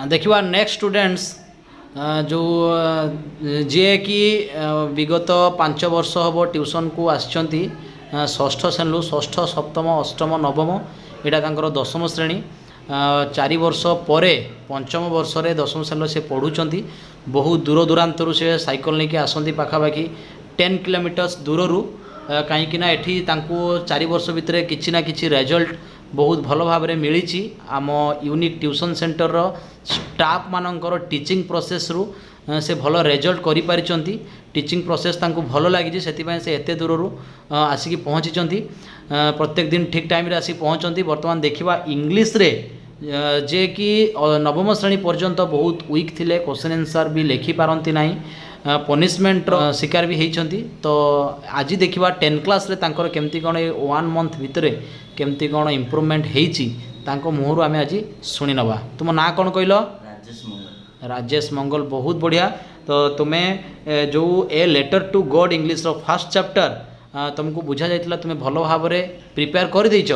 देखा next students जो जी कि विगत 5 वर्ष हम ट्यूशन को आसछंती षष्ठ श्रेणी षष्ठ सप्तम अष्टम नवम यहाँ दशम श्रेणी 4 वर्ष पर पंचम वर्ष रे दशम श्रेणी से पढ़ुंट बहुत दूर दूरांतर से साइकल लेके आसती पाखापाखि 10 किलोमीटर्स दूर कहीं एठी 4 वर्ष भितर किसी ना किसी रिजल्ट बहुत भल भाव मिली आम यूनिक ट्यूशन सेंटर रो स्टाफ मानकर टीचिंग प्रोसेस रु से भल रिजल्ट करि पारिचंती टीचिंग प्रोसेस तांको भल लगी से एते दूर आसिक पहुँची प्रत्येक दिन ठीक टाइम रे आसी पहुँचती। वर्तमान देखा इंग्लिश रे जे कि नवम श्रेणी पर्यंत बहुत वीक थिले क्वेश्चन आंसर भी लिखि पारंती नाही पनिशमेंट शिकार भी होती। तो आज देखा 10 क्लास रे तांकर केमती कौन 1 मंथ भितर केमती कौन इम्प्रूवमेंट होती मुहर आम आज शुणी नवा। तुम ना कौन कहल? राजेश मंगल बहुत बढ़िया। तो तुम्हें जो a letter to God English रो फर्स्ट चैप्टर तुमको बुझा जाइतिला तुम्हें भल भाव में प्रिपेयर कर देछ।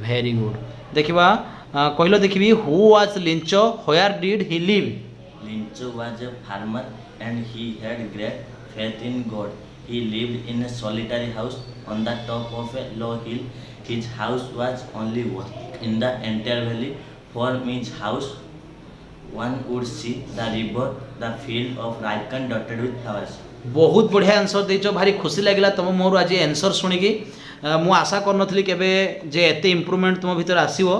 Very good. देखा कहल देखी who was Lincho where did he live? Lincho was a farmer and he had great faith in God. He lived in a solitary house on the top of a low hill. His house was only one in the entire valley. From his house, one would see the river, the field of ripen dotted with flowers. बहुत बढ़िया answer देचो। भारी खुशी लगिला तुम मोर आज answer शुणिकी। मु आशा करनथली केबे जे एते improvement तुम भीतर आसीबो।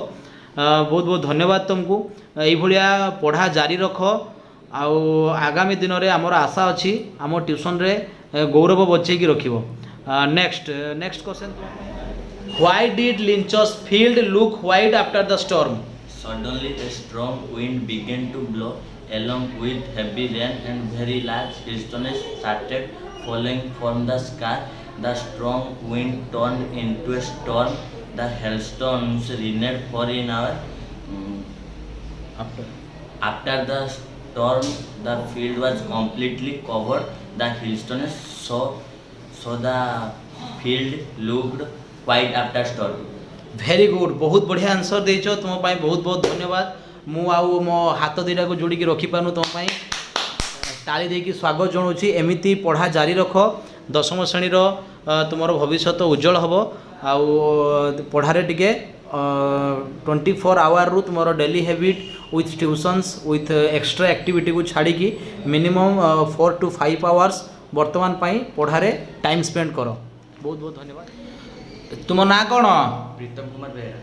बहुत बहुत धन्यवाद तुमको। यही भाया पढ़ा जारी रख। आगामी दिन में आमर आशा अच्छी आम ट्यूशन रे गौरव बचेकी रखिबो। Next question. Why did Lincho's field look white after the storm? Suddenly a strong wind began to blow along with heavy rain and very large hailstones started falling from the sky. The strong wind turned into a storm. The hailstones rained for an hour. After the storm, the field was completely covered. The hailstones so the field looked white after storm. Very good. बहुत बढ़िया answer देच। तुम बहुत बहुत धन्यवाद। मु आउ मो हाथ दुईटा को जोड़ी रखिपारु तुम ताली देकी स्वागत जनाऊँगी। एमती पढ़ा जारी रख। दशम श्रेणी तुम भविष्य उज्जवल हम। पढ़ारे टिके 24 आवर रु तुम daily habit with tuitions with extra activity को छाड़ी मिनिमम 4 to 5 आवर्स वर्तमान पढ़ारे टाइम स्पेंड कर। बहुत बहुत धन्यवाद। तुम ना कौन? प्रीतम कुमार बेहरा।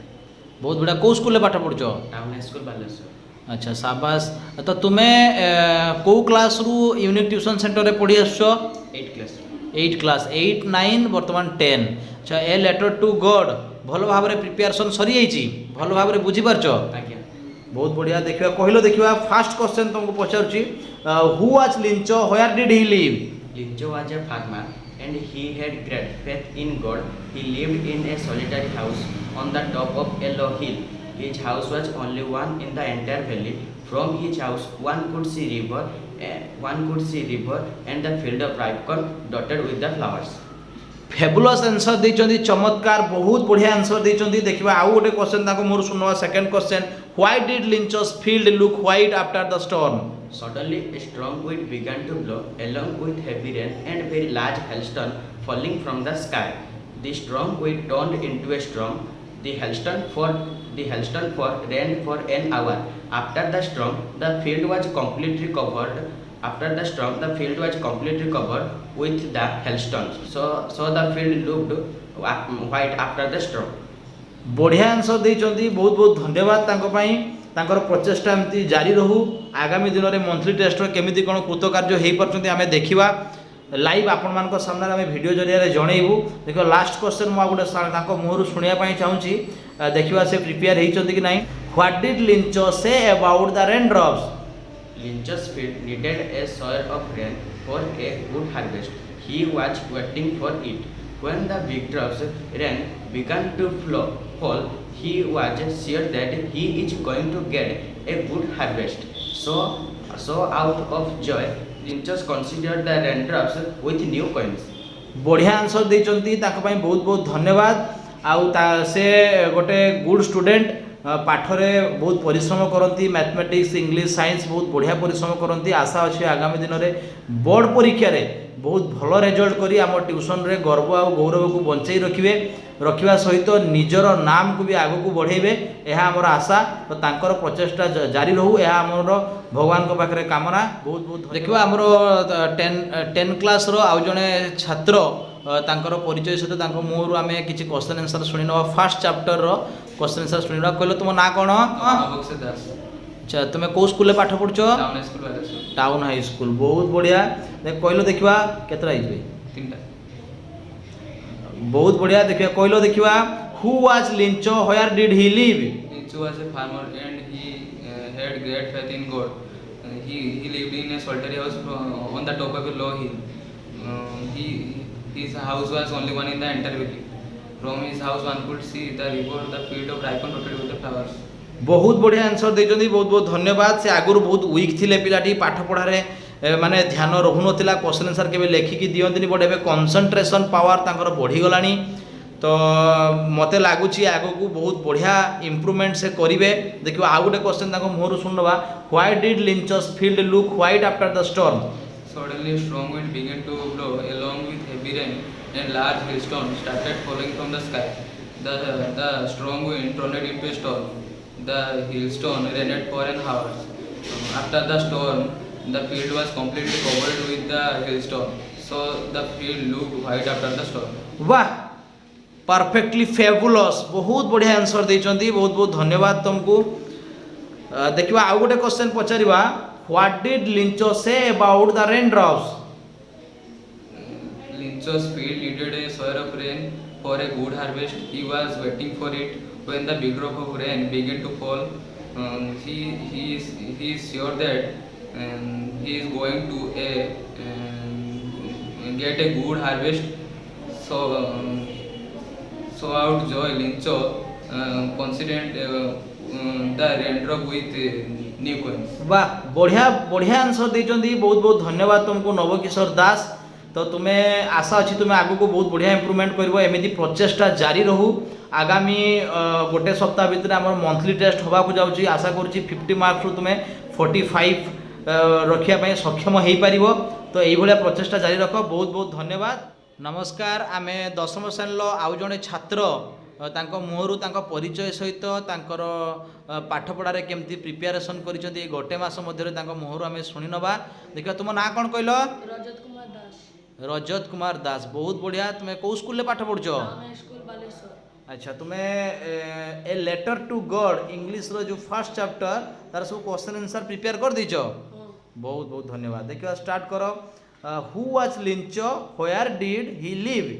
बहुत बढ़िया। कौ स्कूल पाठ पढ़ुच? Town school Baleshwar. अच्छा शाबाश। तो तुम्हें कौ क्लास रु यूनिक ट्यूशन सेंटर रे पढ़ी आस? 8 क्लास 8 9 वर्तमान 10। अच्छा ए लेटर टू गॉड भल भाव में प्रिपेरेसन सरी जाइए? भल भाव में बुझी पारछ? बहुत बढ़िया। देखा कहल देखा फास्ट क्वेश्चन तुमको पचारुची। Who was Lincho where did he live? Lincho was a farmer and he had great faith in God. He lived in a solitary house on the top of a low hill. His house was only one in the entire valley. From his house, one could see river and the field of ripe corn dotted with the flowers. Fabulous answer देइचंदी। चमत्कार। बहुत बढ़िया answer देइचंदी। देखिबा आउ गोटे question ताको मोर सुनवा। Second question. Why did Lincho's field look white after the storm? Suddenly a strong wind began to blow along with heavy rain and very large hailstone falling from the sky. The strong wind turned into a storm. The hailstone rained for an hour. After the storm, the field was completely covered. With the hailstones. So the field looked white after the storm. बढ़िया answer देइचंदी। बहुत बहुत धन्यवाद तांको पई। तांकर प्रचेष्टा एमती जारी रहू। आगामी दिन में मंथली टेस्ट केमिति कोन कृतकार्य हो पारछंती आमे देखिबा लाइव आपण मान सामने आमे वीडियो जरिया रे जणैबू। देखो लास्ट क्वेश्चन मु गोटे तांको मुहरु सुनिया पई चाहूची। देखिबा से प्रिपेयर हेइचंती कि नाही। What did Lincho say about the rain drops? Lincho's field needed a soil of rain for a good harvest. He was waiting for it. When the big drops rain began to fall, he was sure that he is going to get a good harvest. So out of joy, Linchos considered the raindrops with new coins. बढ़िया answer देइचंती। ताको पई बहुत बहुत धन्यवाद। से गोटे good student पाठरे बहुत परिश्रम करती मैथमेटिक्स इंग्लिश साइंस बहुत बढ़िया परिश्रम करती आशा अच्छे आगामी दिन में बोर्ड परीक्षा रे बहुत भल रिजल्ट करी आम ट्यूशन रे गर्व आ गौरव को बंचाई रखिबा सहित निजर नाम को भी आगो को बढ़ेबे यह आमर आशा तो तांकर प्रचेष्टा जारी रहू यह आमर भगवान को पाखरे कामना बहुत बहुत देखिबा आमर 10 क्लास रो आउ जने छात्र तांकर परिचय सहित तांको मुहरु आमे किछि क्वेश्चन आंसर सुनि नवा फर्स्ट चैप्टर रो क्वेश्चन आंसर सुनि नवा कहलो तुम ना कोन अबोक्से दास अच्छा तुमे को स्कूल पाठ पढ़छो टाउन स्कूल वाले टाउन हाई स्कूल बहुत बढ़िया देख कहलो देखिबा केतरा आइबे तीनटा बहुत बढ़िया देखिबा कहलो देखिबा who was Lencho where did he live Lincho was a farmer and he had great faith in God. He lived in a solitary house on the top of a low hill. His house was only one in the entire valley. From his house one could see the river, the field of ripen dotted with the flowers. बहुत बढ़िया answer देइछन्ती बहुत बहुत धन्यवाद से आगुर बहुत week थिले पिलाटी पाठ पढ़ारे माने ध्यान रहु नथिला क्वेश्चन आंसर केबे लेखिकी दियंतिनी बट एबे कंसंट्रेशन पावर तांकर बढ़ी गलानी तो मते लागुची आगो को बहुत बढ़िया इंप्रूवमेंट से करिवे देखियो आ गुटे क्वेश्चन तांको मोहरु सुनबा why did Lincho's field look white after the storm Suddenly a strong wind began to blow along with heavy rain and large hailstones started falling from the sky. The strong wind turned it into a storm. The hailstone rained for an hour. After the storm, the field was completely covered with the hailstone. So the field looked white after the storm. वाह perfectly fabulous बहुत बढ़िया answer देइछन्ती बहुत बहुत धन्यवाद तुमको देखिबा आ गुटे क्वेश्चन पचारिबा what did Lincho say about the rain drops Lincho's field needed a shower of rain for a good harvest. He was waiting for it. When the big drop of rain began to fall, he is sure that he is going to get a good harvest. So out joy Lincho considered the raindrop with new coins. वाह बढ़िया बढ़िया answer देइछन्ती बहुत बहुत धन्यवाद तुमको नवकिशोर दास तो तुम्हें आशा अच्छी तुम्हें आगु को बहुत बढ़िया इंप्रूवमेंट करबो एमिति प्रचेष्टा जारी रहू आगामी गोटे सप्ताह भितर आम मंथली टेस्ट होगा जाऊँगी आशा करुँची 50 मार्क्स रु तुम्हें 45 रखिया सक्षम हो पार तो यही प्रचेष्टा जारी रख बहुत बहुत धन्यवाद नमस्कार आम दशम श्रेणी आउ जड़े छात्र तांको मुहरु तांको परिचय सहित तांकर पाठ पढ़ारे केमती प्रिपेरेसन करिसेंती गोटे मास मध्य तांको मुहरु आम शुणी नवा देखिए तुम ना कौन कहल रजत कुमार दास रजत कुमार दास बहुत बढ़िया तुम्हें कौ स्कूल पाठ पढ़ुछ स्कूल बालेश्वर अच्छा तुम्हें a letter to God English रो जो फर्स्ट चैप्टर तार सब क्वेश्चन आंसर प्रिपेयर कर दीच बहुत बहुत धन्यवाद देखिए स्टार्ट करो who was Lencho where did he live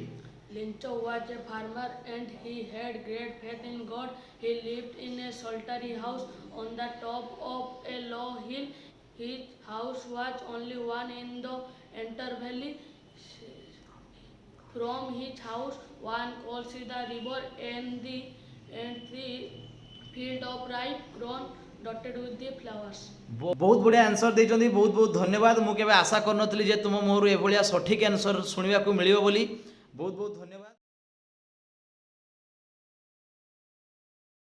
Lincho was a farmer and he had great faith in God. He lived in a solitary house on the top of a low hill. His house was only one in the entire valley. From his house one could see the river and the field of ripe grown dotted with the flowers. बहुत बढ़िया answer देइछन्ती बहुत बहुत धन्यवाद मु केबे आशा करनथली जे तुम मोहरु एभलिया सठिक answer सुनिबा को मिलियो बोली बहुत बहुत धन्यवाद।